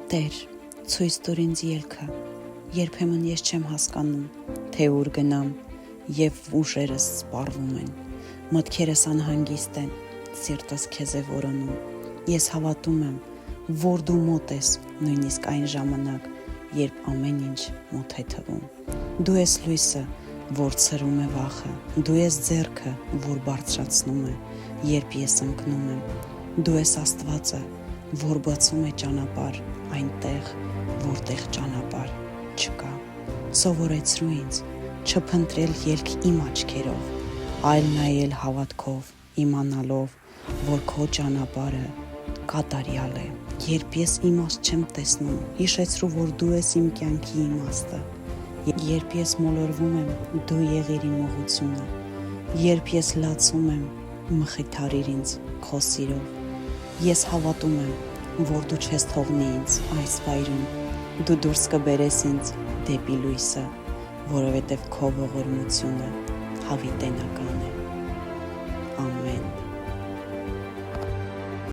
Տեր, ցույց տուր ինձ ելքը, երբեմն ես չեմ հասկանում, թե ուր գնամ և ուժերս սպառվում են, մտքերս անհանգիստ են, սիրտս քեզ է որոնում, ես հավատում եմ, որ դու մոտ ես նույնիսկ այն ժամանակ, երբ ամեն ինչ մոտ է թվում, դու ես լույսը, որ ցրում է վախը, դու ես ձեռքը, որ բարձրացնում է, երբ ես ընկնում եմ, դու ես Աստվածը, որ բացում է ճանապարհ այնտեղ, որտեղ ճանապարհ չկա, սովորեցրու ինձ չփնտրել ելք իմ աչքերով, այլ նայել հավատքով, իմանալով, որ քո ճանապարհը կատարյալ է, երբ ես իմաստ չեմ տեսնում, հիշեցրու, որ դու ես իմ կյանքի իմաստը, երբ ես մոլորվում եմ, դու եղիր իմ ուղղությունը, երբ ես լացում եմ, մխիթարիր ինձ քո սիրով, ես հավատում եմ, որ դու չես թողնի ինձ այս վայրում, դու դուրս կբերես ինձ դեպի լույսը, որովհետև քո ողորմությունը հավիտենական է։